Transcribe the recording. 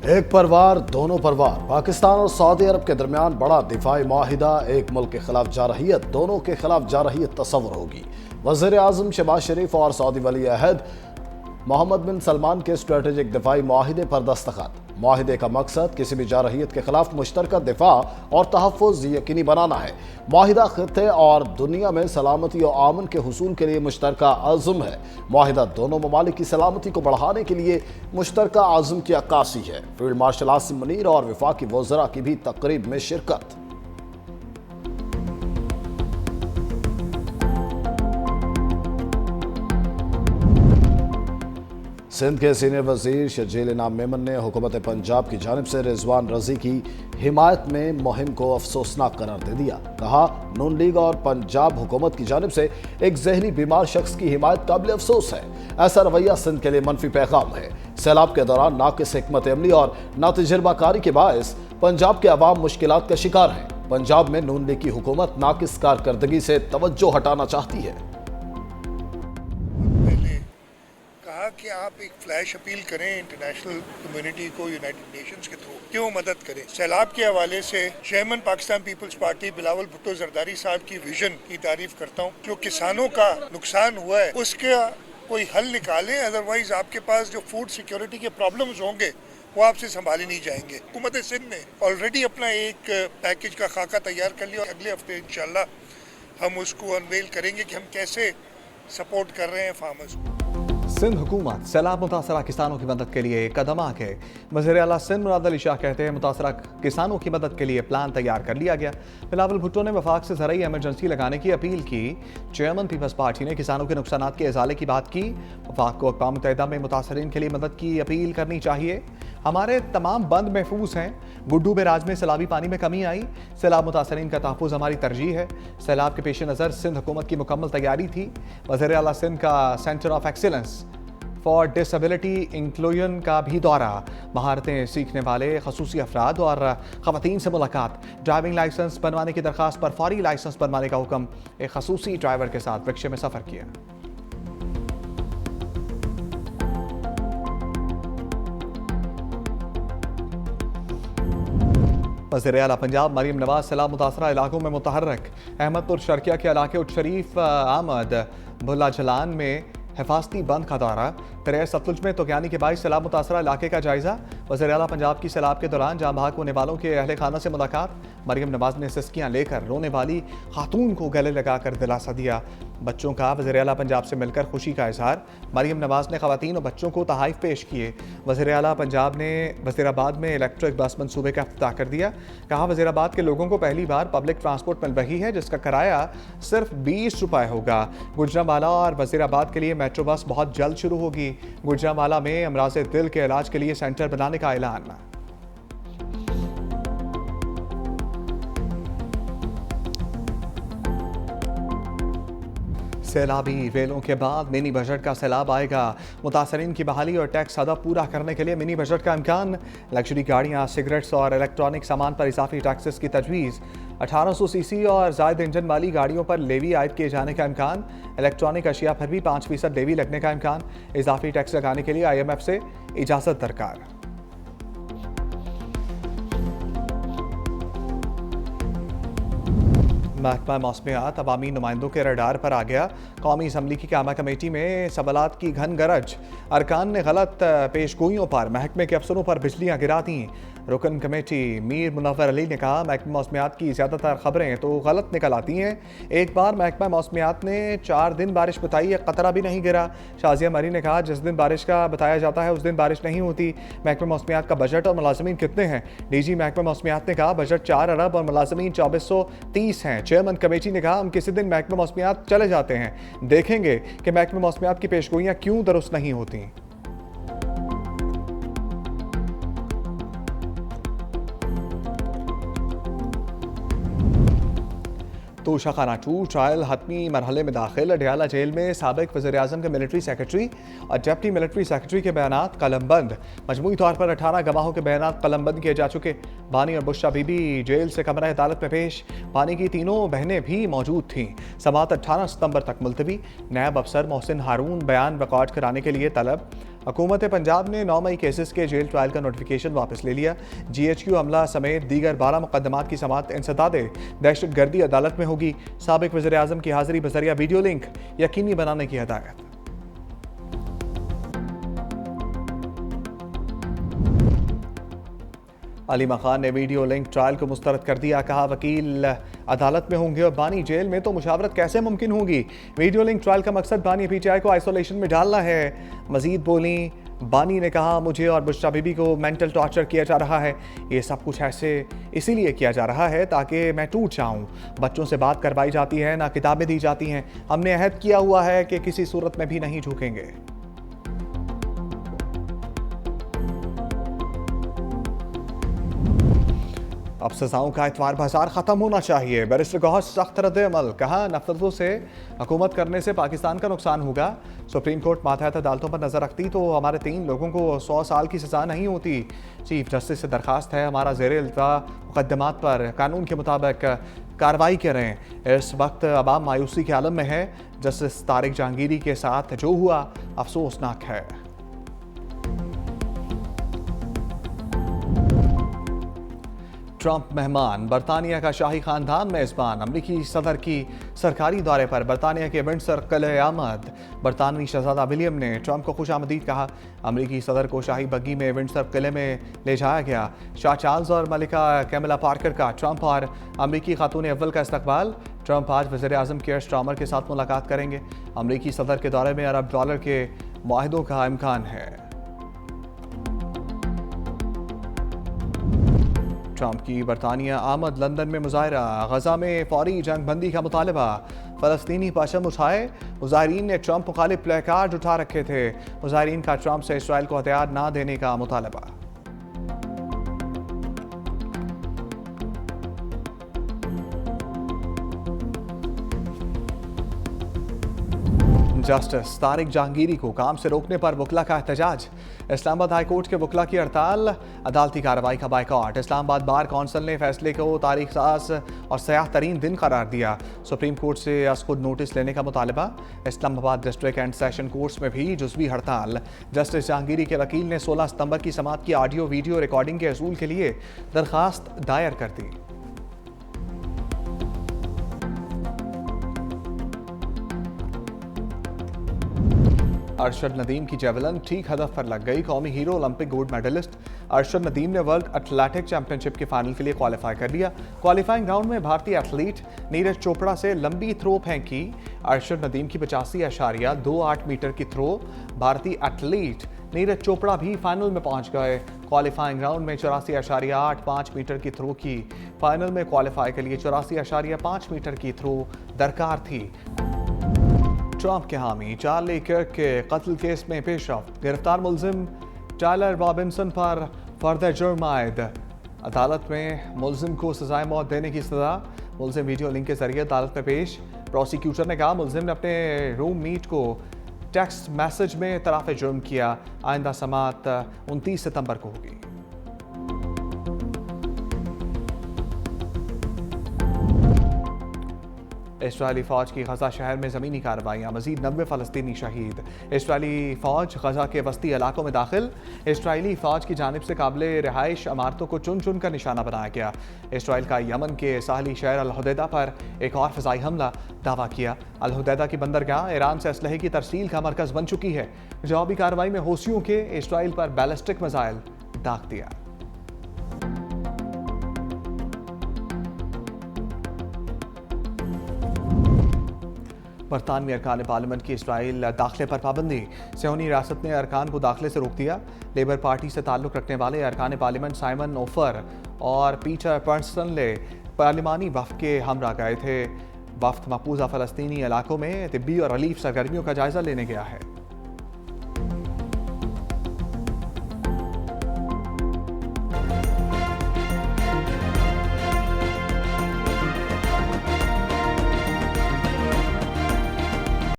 एक परिवार दोनों परिवार। पाकिस्तान और सऊदी अरब के दरमियान बड़ा दिफाई माहिदा। एक मुल्क के खिलाफ जारहियत, दोनों के खिलाफ जारहियत तस्वर होगी। वज़ीर आज़म शहबाज शरीफ और सऊदी वली अहद मोहम्मद बिन सलमान के स्ट्रेटेजिक दिफाई माहिदे पर दस्तखत। माहिदे का मकसद किसी भी जारहियत के खिलाफ मुश्तरका दिफा और तहफ़्फ़ुज़ यकीनी बनाना है। माहिदा खित्ते और दुनिया में सलामती और आमन के हुसूल के लिए मुश्तरका आज़म है। माहिदा दोनों ममालिक की सलामती को बढ़ाने के लिए मुश्तरका आज़म की अक्कासी है। फील्ड मार्शल आसिम मुनीर और वफाकी वज़रा की भी तकरीब में शिरकत। सिंध के सीनियर वजीर शर्जील इनाम मेमन ने हुकूमत पंजाब की जानिब से रिजवान रजी की हिमायत में मुहिम को अफसोसनाक करार दे दिया। कहा, नून लीग और पंजाब हुकूमत की जानिब से एक जहनी बीमार शख्स की हिमायत काबिल अफसोस है। ऐसा रवैया सिंध के लिए मनफी पैगाम है। सैलाब के दौरान नाकिस हिकमत अमली और नातजुर्बाकारी के बायस पंजाब के अवाम मुश्किलात का शिकार है। पंजाब में नून लीग की हुकूमत नाकिस कारकर्दगी से तवज्जो हटाना चाहती है। कि आप एक फ्लैश अपील करें इंटरनेशनल कम्युनिटी को, यूनाइटेड नेशंस के थ्रू क्यों मदद करें। सैलाब के हवाले से चेयरमैन पाकिस्तान पीपल्स पार्टी बिलावल भुट्टो जरदारी साहब की विजन की तारीफ करता हूँ। जो किसानों का नुकसान हुआ है उसका कोई हल निकालें, अदरवाइज आपके पास जो फूड सिक्योरिटी के प्रॉब्लम्स होंगे वो आपसे संभाले नहीं जाएंगे। हुकूमत सिंध ने ऑलरेडी अपना एक पैकेज का खाका तैयार कर लिया। अगले हफ्ते इंशाल्लाह हम उसको अनवेल करेंगे कि हम कैसे सपोर्ट कर रहे हैं फार्मर्स को। सिंध हुकूमत सैलाब मुतासरा किसानों की मदद के लिए कदम आगे। वज़ीर आला सिंध मुराद अली शाह कहते हैं, मुतासरा किसानों की मदद के लिए प्लान तैयार कर लिया गया। बिलावल भुट्टो ने वफाक से ज़राई एमरजेंसी लगाने की अपील की। चेयरमैन पीपल्स पार्टी ने किसानों के नुकसानात के इजाले की बात की। वफाक को अक़वाम मुत्तहिदा में मुतासरीन के लिए मदद की अपील करनी चाहिए। हमारे तमाम बंद महफूज हैं। गुड्डू बैराज में सैलाबी पानी में कमी आई। सैलाब मुतासरीन का तहफ़्फ़ुज़ हमारी तरजीह है। सैलाब के पेश नज़र सिंध हुकूमत की मुकम्मल तैयारी थी। वज़ीर आला सिंध का centre of excellence for disability inclusion का भी दौरा। महारतें सीखने वाले खसूसी अफराद और ख़वातीन से मुलाकात। ड्राइविंग लाइसेंस बनवाने की दरख्वास्त पर फौरी लाइसेंस बनवाने का हुक्म। एक खसूसी ड्राइवर के साथ रिक्शे में सफ़र किया। वज़ीर आला पंजाब मरीम नवाज सैलाब मुतासरा इलाकों में मुतहर्रिक। अहमदपुर शर्किया के इलाके उच्च शरीफ आमद भुल्ला जलान में हिफाजती बंद का दौरा। दरिया सतलुज में तोगयानी के बाईस सैलाब मुतासरा इलाके का जायजा। वज़ीर आला पंजाब की सैलाब के दौरान जाँ बहक होने वालों के अहले खाना से मुलाकात। मरीम नवाज ने सिस्कियाँ लेकर रोने वाली खातून को गले लगाकर दिलासा दिया। बच्चों का वज़ीर आला पंजाब से मिलकर खुशी का इजहार। मरीम नवाज ने ख़वातीन और बच्चों को तहाइफ पेश किए। वज़ीर आला पंजाब ने वज़ीराबाद में इलेक्ट्रिक बस मनसूबे का इफ्तिताह कर दिया। कहा, वज़ीराबाद के लोगों को पहली बार पब्लिक ट्रांसपोर्ट मिल रही है जिसका किराया सिर्फ 20 रुपये होगा। गुजरांवाला और वज़ीराबाद के लिए मेट्रो बस बहुत जल्द शुरू होगी। गुजरांवाला में अमराज दिल के इलाज के लिए सेंटर बनाने का ऐलान। सैलाबी रेलों के बाद मिनी बजट का सैलाब आएगा। मुतासरीन की बहाली और टैक्स अदा पूरा करने के लिए मिनी बजट का इम्कान। लग्जरी गाड़ियाँ, सिगरेट्स और इलेक्ट्रॉनिक सामान पर इजाफी टैक्सेस की तजवीज़। 1800 सीसी और ज़ायद इंजन वाली गाड़ियों पर लेवी आयद किए जाने का इम्कान। इलेक्ट्रॉनिक अशिया पर भी 5% लेवी लगने का इम्कान। इजाफी टैक्स लगाने के लिए IMF से इजाज़त दरकार। महकमा मौसमियात अवामी नुमाइंदों के रडार पर आ गया। कौमी असम्बली की क़यामा कमेटी में सवालात की घन गरज। अरकान ने गलत पेशगोइयों पर महकमे के अफसरों पर बिजलियाँ गिरा दी। रुकन कमेटी मीर मुनव्वर अली ने कहा, महकमा मौसमियात की ज़्यादातर खबरें तो गलत निकल आती हैं। एक बार महकमा मौसमियात ने 4 दिन बारिश बताई, एक कतरा भी नहीं गिरा। शाजिया मरी ने कहा, जिस दिन बारिश का बताया जाता है उस दिन बारिश नहीं होती। महकमा मौसमियात का बजट और मुलाजमीन कितने हैं? DG महकमा मौसमियात ने कहा, बजट 4 अरब और मुलाजमीन 2430 हैं। चेयरमैन कमेटी ने कहा, हम किसी दिन महकमा मौसमियात चले जाते हैं, देखेंगे कि महकमा मौसमियात की पेशगोइयाँ क्यों दुरुस्त नहीं होती। तोशाखाना 2 ट्रायल हतमी मरहले में दाखिल। अडयाला जेल में साबिक वज़ीर आज़म के मिलिट्री सेक्रेटरी और डिप्टी मिलिट्री सेक्रेटरी के बयानात कलमबंद। मजमूई तौर पर 18 गवाहों के बयानात कलमबंद किए जा चुके। बानी और बुशरा बीबी जेल से कमरा अदालत में पेश। बानी की तीनों बहनें भी मौजूद थीं। समाअत 18 सितंबर तक मुलतवी। नायब अफसर मोहसिन हारून बयान रिकॉर्ड कराने के लिए तलब। हुकूमत पंजाब ने 9 मई केसेस के जेल ट्रायल का नोटिफिकेशन वापस ले लिया। GHQ हमला समेत दीगर 12 मुकदमात की समाअत इंसदाद दहशत गर्दी अदालत में होगी। साबिक वज़ीर आज़म की हाज़िरी बज़रिया वीडियो लिंक यकीनी बनाने की हिदायत। अलीमा खान ने वीडियो लिंक ट्रायल को मुस्तरद कर दिया। कहा वकील अदालत में होंगे और बानी जेल में, तो मुशावरत कैसे मुमकिन होगी। वीडियो लिंक ट्रायल का मकसद बानी PTI को आइसोलेशन में डालना है। मजीद बोली बानी ने कहा मुझे और बुशरा बीबी को मेंटल टॉर्चर किया जा रहा है। ये सब कुछ ऐसे इसीलिए किया जा रहा है ताकि मैं टूट जाऊं। बच्चों से बात करवाई जाती है, ना किताबें दी जाती हैं। हमने अहद किया हुआ है कि किसी सूरत में भी नहीं झुकेंगे। अब सजाओं का एतवार बाजार ख़त्म होना चाहिए। बैरिस्टर गौहर सख्त रद्द-ए-अमल। कहा नफरतों से हुकूमत करने से पाकिस्तान का नुकसान होगा। सुप्रीम कोर्ट मातहत अदालतों पर नज़र रखती तो हमारे 3 लोगों को 100 साल की सज़ा नहीं होती। चीफ जस्टिस से दरख्वास्त है हमारा ज़ेर-ए-इल्तवा मुकदमात पर कानून के मुताबिक कार्रवाई करें। इस वक्त अवाम मायूसी के आलम में है। जस्टिस तारिक जहांगीरी के साथ जो हुआ अफसोसनाक है। ट्रंप मेहमान। बरतानिया का शाही खानदान मेज़बान। अमरीकी सदर की सरकारी दौरे पर बरतानिया के विंडसर किले आमद। बरतानवी शहजादा विलियम ने ट्रंप को खुशामदीद कहा। अमरीकी सदर को शाही बग्गी में विंडसर किले में ले जाया गया। शाह चार्ल्स और मलिका कैमिला पार्कर का ट्रंप और अमरीकी खातून अव्वल का इस्तकबाल। ट्रंप आज वज़ीर आज़म केयर स्टार्मर के साथ मुलाकात करेंगे। अमरीकी सदर के दौरे में अरब डॉलर के मुआहदों का इम्कान है। ट्रंप की बरतानिया आमद। लंदन में मुजाहरा। गजा में फौरी जंग बंदी का मुतालबा। फ़लस्तीनी परचम उठाए। मुजाहिरीन ने ट्रंप मुखालिफ प्ले कार्ड उठा रखे थे। मुजाहिरीन का ट्रंप से इसराइल को हथियार ना देने का मुतालबा। जस्टिस तारिक जहांगीरी को काम से रोकने पर वकला का एहतजाज। इस्लामाबाद हाई कोर्ट के वकला की हड़ताल, अदालती कार्रवाई का बायकॉट। इस्लामाबाद बार कौंसिल ने फैसले को तारीख साज और सयाह तरीन दिन करार दिया। सुप्रीम कोर्ट से अज खुद नोटिस लेने का मुतालबा। Islamabad district and session courts में भी जुज़वी हड़ताल। जस्टिस जहांगीरी के वकील ने 16 सितंबर की समाअत की ऑडियो वीडियो रिकॉर्डिंग के असूल के लिए दरखास्त दायर कर दी। अरशद नदीम की जेवलिन ठीक हदफ पर लग गई। कौमी hero Olympic gold medallist Arshad Nadeem ने वर्ल्ड एथलेटिक चैंपियनशिप के फाइनल के लिए क्वालिफाई कर लिया। क्वालिफाइंग राउंड में भारतीय एथलीट नीरज चोपड़ा से लंबी थ्रो फेंकी। अरशद नदीम की 85.28 मीटर की थ्रो। भारतीय एथलीट नीरज चोपड़ा भी फाइनल में पहुंच गए। क्वालिफाइंग राउंड में 84.85 मीटर की थ्रो की। फाइनल में क्वालिफाई के लिए 84.5 मीटर की थ्रो दरकार थी। ट्रंप के हामी चार्ली कर्क के कत्ल केस में पेशरफ्त। गिरफ्तार मुलजिम टायलर रॉबिन्सन पर फर्दर जुर्म आयद। अदालत में मुलजिम को सजाए मौत देने की सजा। मुलजिम वीडियो लिंक के जरिए अदालत में पेश। प्रोसिक्यूटर ने कहा मुलजिम ने अपने रूम मीट को टेक्स्ट मैसेज में तराफे जुर्म किया। आइंदा समाअत 29 सितंबर को होगी। इसराइली फ़ौज की गजा शहर में ज़मीनी कार्रवाइयाँ। मज़ीद 90 फ़लस्तीनी शहीद। इसराइली फ़ौज गजा के वस्ती इलाकों में दाखिल। इसराइली फ़ौज की जानिब से काबिल रिहाइश इमारतों को चुन चुन कर निशाना बनाया गया। इसराइल का यमन के साहली शहर अल-हुदैदा पर एक और फ़िज़ाई हमला दावा किया। अल-हुदैदा की बंदरगाह ईरान से असलहे की तरसील का मरकज़ बन चुकी है। जवाबी कार्रवाई में हौसियों के इसराइल पर बैलिस्टिक मिसाइल दाग दिया। बरतानवी अरकान पार्लियामेंट की इसराइल दाखिले पर पाबंदी। सियोनी रियासत ने अरकान को दाखिले से रोक दिया। लेबर पार्टी से ताल्लुक़ रखने वाले अरकान पार्लियामेंट साइमन ओफर और पीटर पर्सनले पार्लिमानी वफ़द के हमरा गए थे। वफ़द मकबूजा फ़लस्तीनी इलाकों में तिब्बी और रिलीफ सरगर्मियों का जायज़ा लेने गया है।